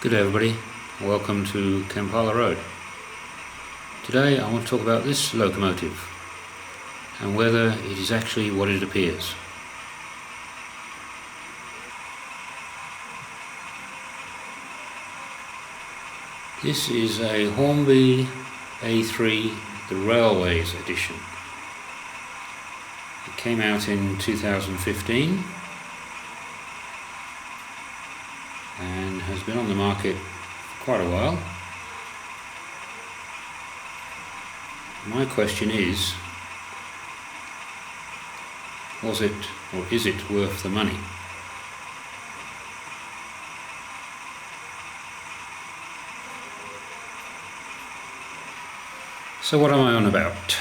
Good day everybody, welcome to Kampala-Road. Today I want to talk about this locomotive and whether it is actually what it appears. This is a Hornby A3, the Railways edition. It came out in 2015 and has been on the market for quite a while. My question is, was it or is it worth the money? So what am I on about?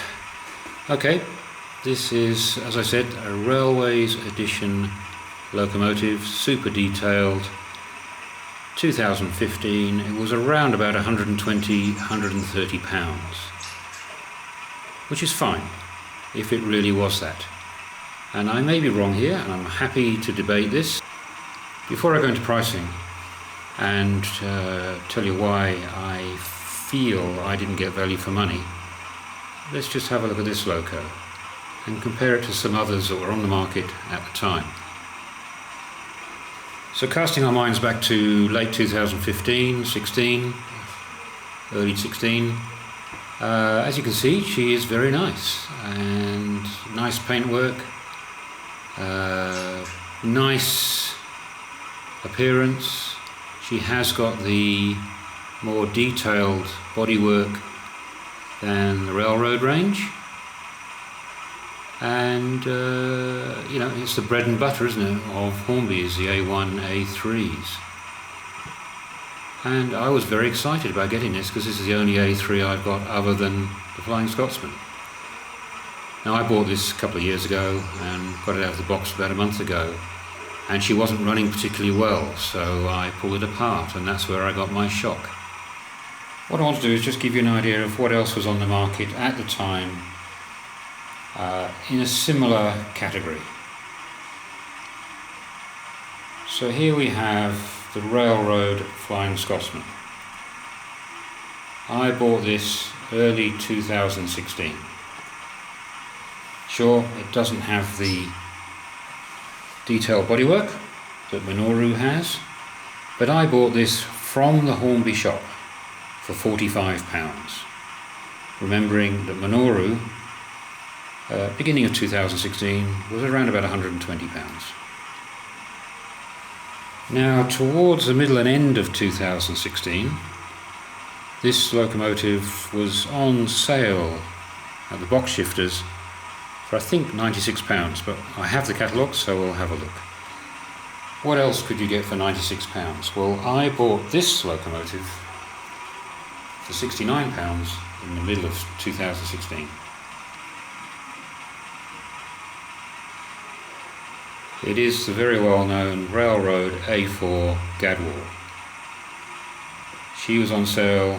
Okay, this is, as I said, a Railways edition locomotive, super detailed, 2015. It was around about 120-130 pounds, which is fine if it really was that. And I may be wrong here, and I'm happy to debate this. Before I go into pricing and tell you why I feel I didn't get value for money, let's just have a look at this loco and compare it to some others that were on the market at the time. So casting our minds back to late 2015, 16, early 16, as you can see, she is very nice, and nice paintwork, nice appearance. She has got the more detailed bodywork than the railroad range, and you know, it's the bread and butter, isn't it, of Hornbys, the A1, A3s. And I was very excited about getting this because this is the only A3 I've got other than the Flying Scotsman. Now, I bought this a couple of years ago and got it out of the box about a month ago, and she wasn't running particularly well, so I pulled it apart, and that's where I got my shock. What I want to do is just give you an idea of what else was on the market at the time in a similar category. So here we have the Railroad Flying Scotsman. I bought this early 2016. Sure, it doesn't have the detailed bodywork that Minoru has, but I bought this from the Hornby shop for £45, remembering that Minoru, beginning of 2016, was around about £120. Now, towards the middle and end of 2016, this locomotive was on sale at the box shifters for I think £96, but I have the catalogue, so we'll have a look. What else could you get for £96? Well, I bought this locomotive for £69 in the middle of 2016. It is the very well-known Railroad A4 Gadwall. She was on sale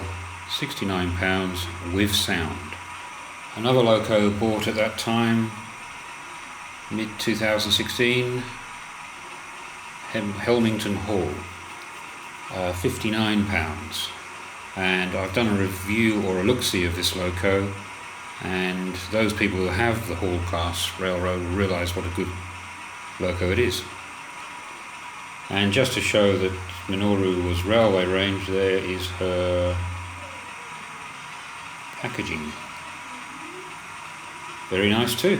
£69 with sound. Another loco bought at that time, mid-2016, Helmington Hall, £59. And I've done a review or a look-see of this loco, and those people who have the Hall class railroad will realise what a good loco it is. And just to show that Minoru was railway range, there is her packaging. Very nice too.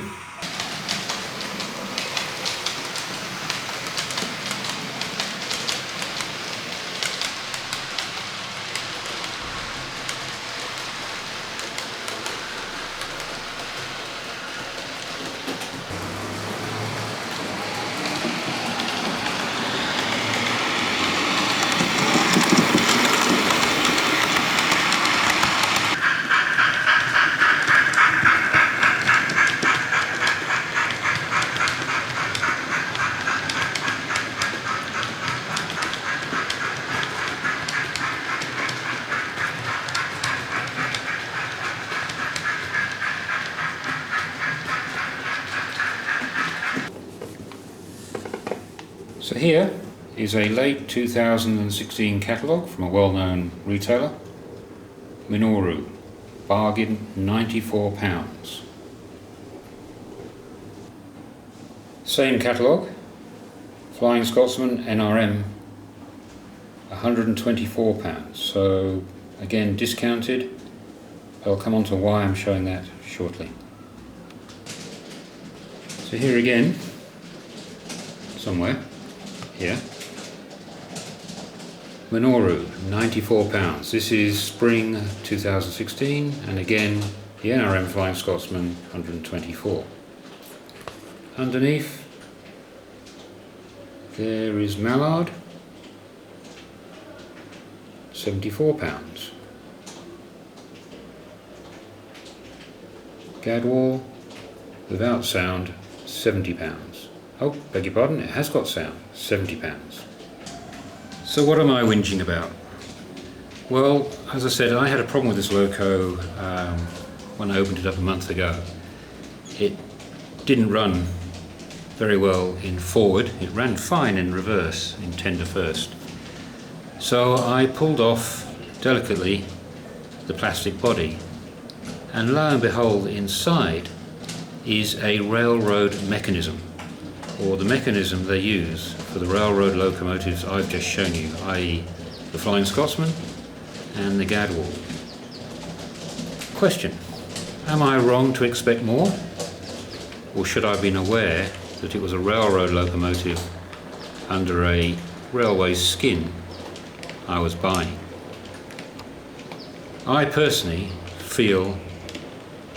So here is a late 2016 catalogue from a well-known retailer, Minoru, bargain £94. Same catalogue, Flying Scotsman NRM, £124, so again discounted. I'll come on to why I'm showing that shortly. So here again, somewhere, here, Minoru, £94. This is spring 2016, and again the NRM Flying Scotsman, 124. Underneath there is Mallard, £74. Gadwall, without sound, £70. Oh, beg your pardon, it has got sound, £70. So what am I whinging about? Well, as I said, I had a problem with this loco when I opened it up a month ago. It didn't run very well in forward, it ran fine in reverse, in tender first. So I pulled off delicately the plastic body, and lo and behold, inside is a railroad mechanism, or the mechanism they use for the railroad locomotives I've just shown you, i.e. the Flying Scotsman and the Gadwall. Question: am I wrong to expect more? Or should I have been aware that it was a railroad locomotive under a railway skin I was buying? I personally feel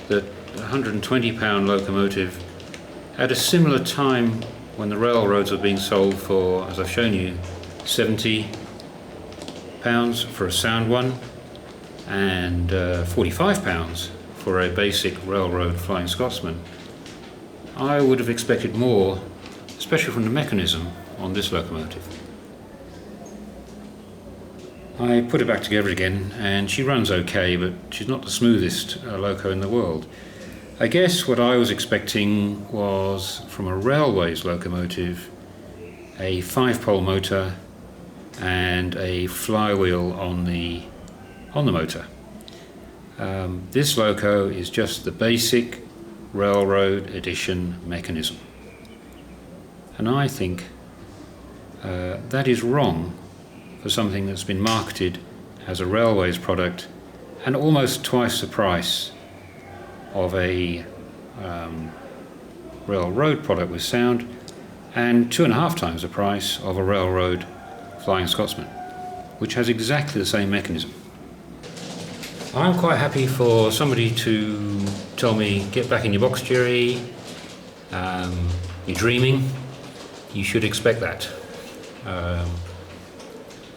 that a £120 locomotive at a similar time when the railroads were being sold for, as I've shown you, £70 for a sound one and £45 for a basic railroad Flying Scotsman, I would have expected more, especially from the mechanism on this locomotive. I put it back together again and she runs okay, but she's not the smoothest loco in the world. I guess what I was expecting was, from a railways locomotive, a 5-pole motor and a flywheel on the motor. This loco is just the basic railroad edition mechanism, and I think that is wrong for something that's been marketed as a railways product and almost twice the price of a railroad product with sound, and 2.5 times the price of a railroad Flying Scotsman, which has exactly the same mechanism. I'm quite happy for somebody to tell me, get back in your box, Jerry, you're dreaming, you should expect that.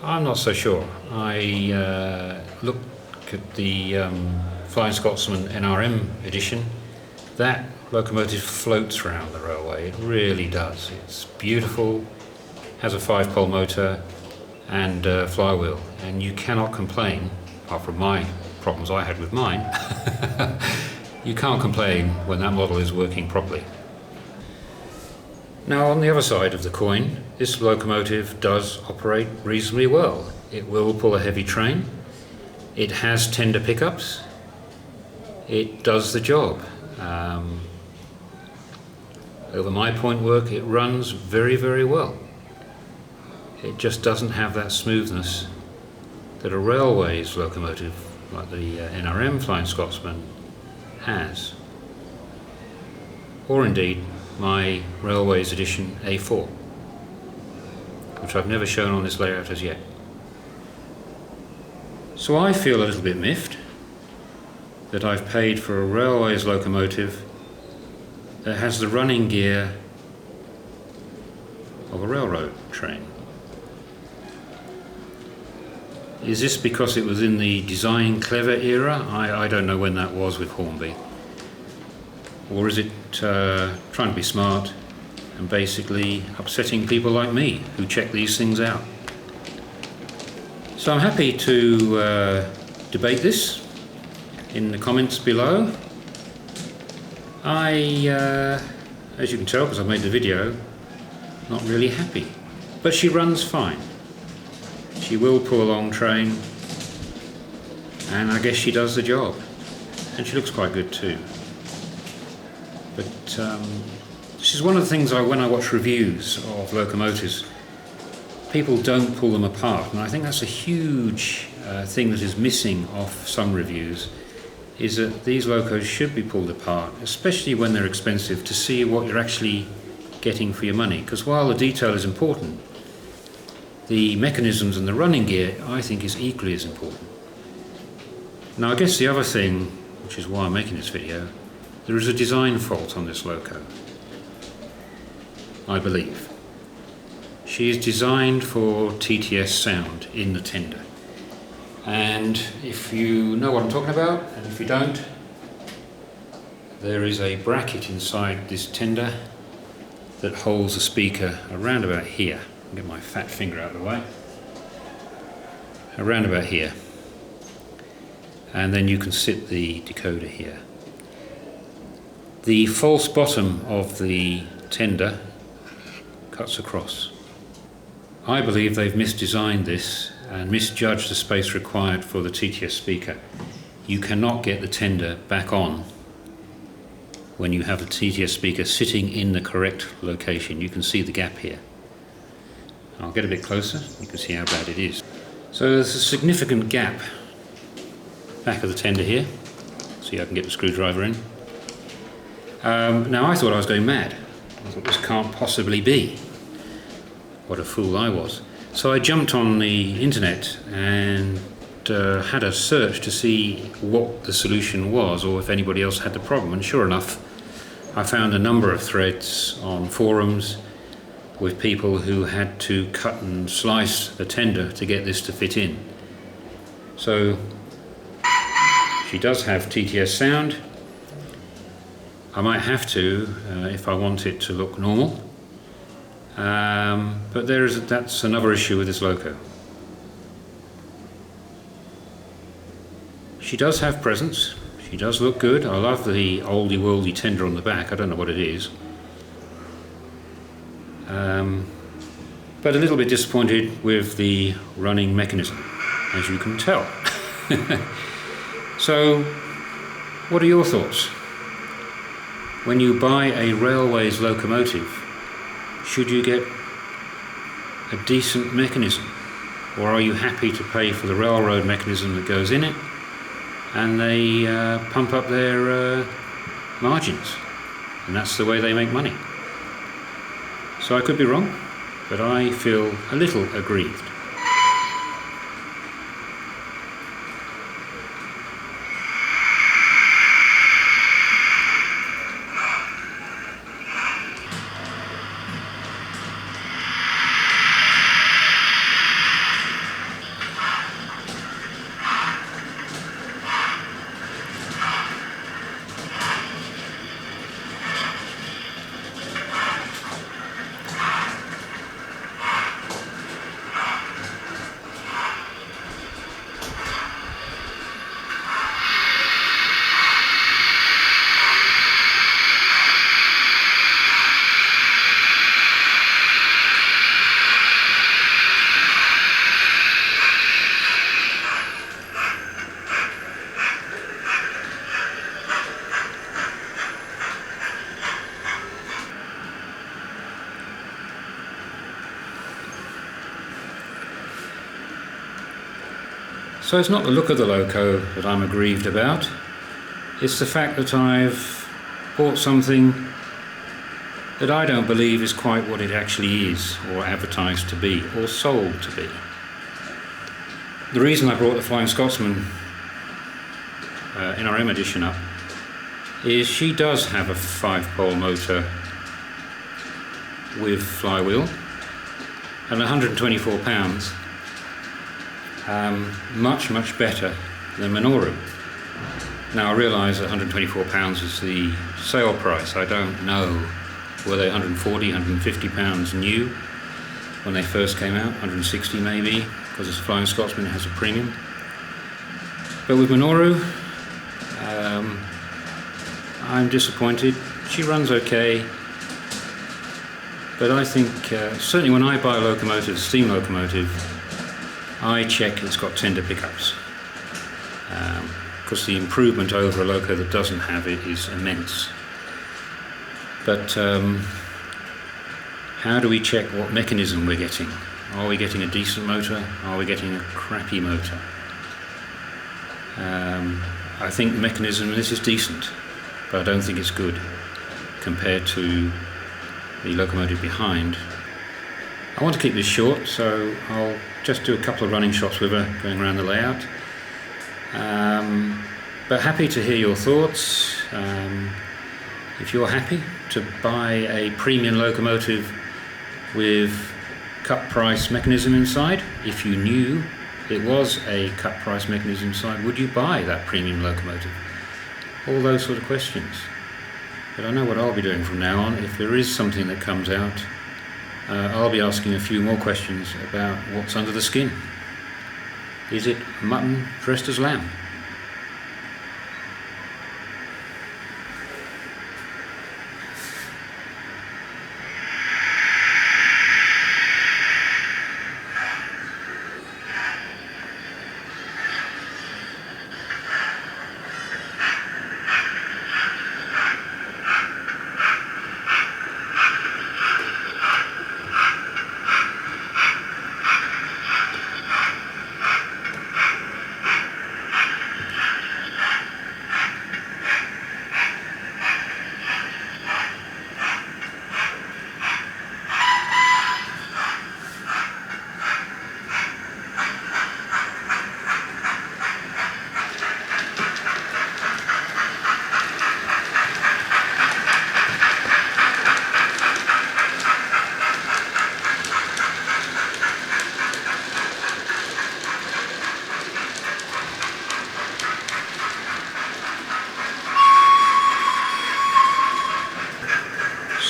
I'm not so sure. I look at the Flying Scotsman NRM edition. That locomotive floats around the railway, it really does. It's beautiful, has a 5-pole motor and a flywheel, and you cannot complain, apart from my problems I had with mine, you can't complain when that model is working properly. Now, on the other side of the coin, this locomotive does operate reasonably well. It will pull a heavy train, it has tender pickups, it does the job. Over my point work, it runs very, very well. It just doesn't have that smoothness that a railways locomotive like the NRM Flying Scotsman has, or indeed my railways edition A4, which I've never shown on this layout as yet. So I feel a little bit miffed that I've paid for a railways locomotive that has the running gear of a railroad train. Is this because it was in the design clever era? I don't know when that was with Hornby. Or is it trying to be smart and basically upsetting people like me who check these things out? So I'm happy to debate this in the comments below. As you can tell because I've made the video, not really happy. But she runs fine. She will pull a long train, and I guess she does the job. And she looks quite good too. But this is one of the things when I watch reviews of locomotives, people don't pull them apart, and I think that's a huge thing that is missing off some reviews, is that these locos should be pulled apart, especially when they're expensive, to see what you're actually getting for your money. Because while the detail is important, the mechanisms and the running gear, I think, is equally as important. Now, I guess the other thing, which is why I'm making this video, there is a design fault on this loco, I believe. She is designed for TTS sound in the tender. And if you know what I'm talking about, and if you don't, there is a bracket inside this tender that holds the speaker around about here. I'll get my fat finger out of the way. Around about here. And then you can sit the decoder here. The false bottom of the tender cuts across. I believe they've misdesigned this and misjudged the space required for the TTS speaker. You cannot get the tender back on when you have a TTS speaker sitting in the correct location. You can see the gap here. I'll get a bit closer, you can see how bad it is. So there's a significant gap back of the tender here. See, I can get the screwdriver in. Now I thought I was going mad. I thought this can't possibly be. What a fool I was. So I jumped on the internet and had a search to see what the solution was, or if anybody else had the problem, and sure enough I found a number of threads on forums with people who had to cut and slice the tender to get this to fit in. So she does have TTS sound. I might have to if I want it to look normal. But that's another issue with this loco. She does have presence. She does look good. I love the oldie worldy tender on the back. I don't know what it is. But a little bit disappointed with the running mechanism, as you can tell. So, what are your thoughts? When you buy a railways locomotive, should you get a decent mechanism, or are you happy to pay for the railroad mechanism that goes in it, and they pump up their margins, and that's the way they make money? So I could be wrong, but I feel a little aggrieved. So it's not the look of the loco that I'm aggrieved about, it's the fact that I've bought something that I don't believe is quite what it actually is, or advertised to be, or sold to be. The reason I brought the Flying Scotsman NRM edition up is she does have a 5-pole motor with flywheel and 124 pounds. Much better than Minoru. Now I realise that £124 is the sale price. I don't know were they 140, 150 pounds new when they first came out, 160 maybe, because it's a Flying Scotsman, it has a premium. But with Minoru, I'm disappointed. She runs okay. But I think certainly when I buy a locomotive, a steam locomotive, I check it's got tender pickups, because the improvement over a loco that doesn't have it is immense. But how do we check what mechanism we're getting? Are we getting a decent motor? Are we getting a crappy motor? I think the mechanism, this is decent, but I don't think it's good compared to the locomotive behind. I want to keep this short, so I'll just do a couple of running shots with her going around the layout. But happy to hear your thoughts. If you're happy to buy a premium locomotive with cut price mechanism inside, if you knew it was a cut price mechanism inside, would you buy that premium locomotive? All those sort of questions. But I know what I'll be doing from now on. If there is something that comes out, I'll be asking a few more questions about what's under the skin. Is it mutton dressed as lamb?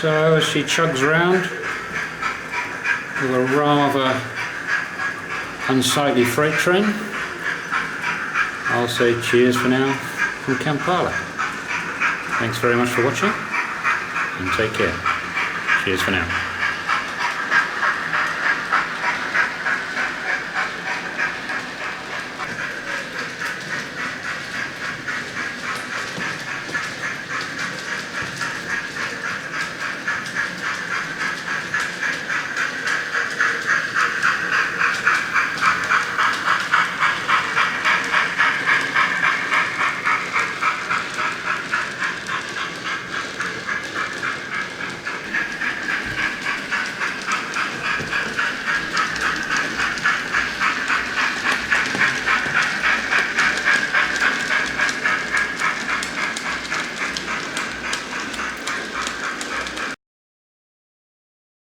So as she chugs round with a rather unsightly freight train, I'll say cheers for now from Kampala. Thanks very much for watching and take care. Cheers for now.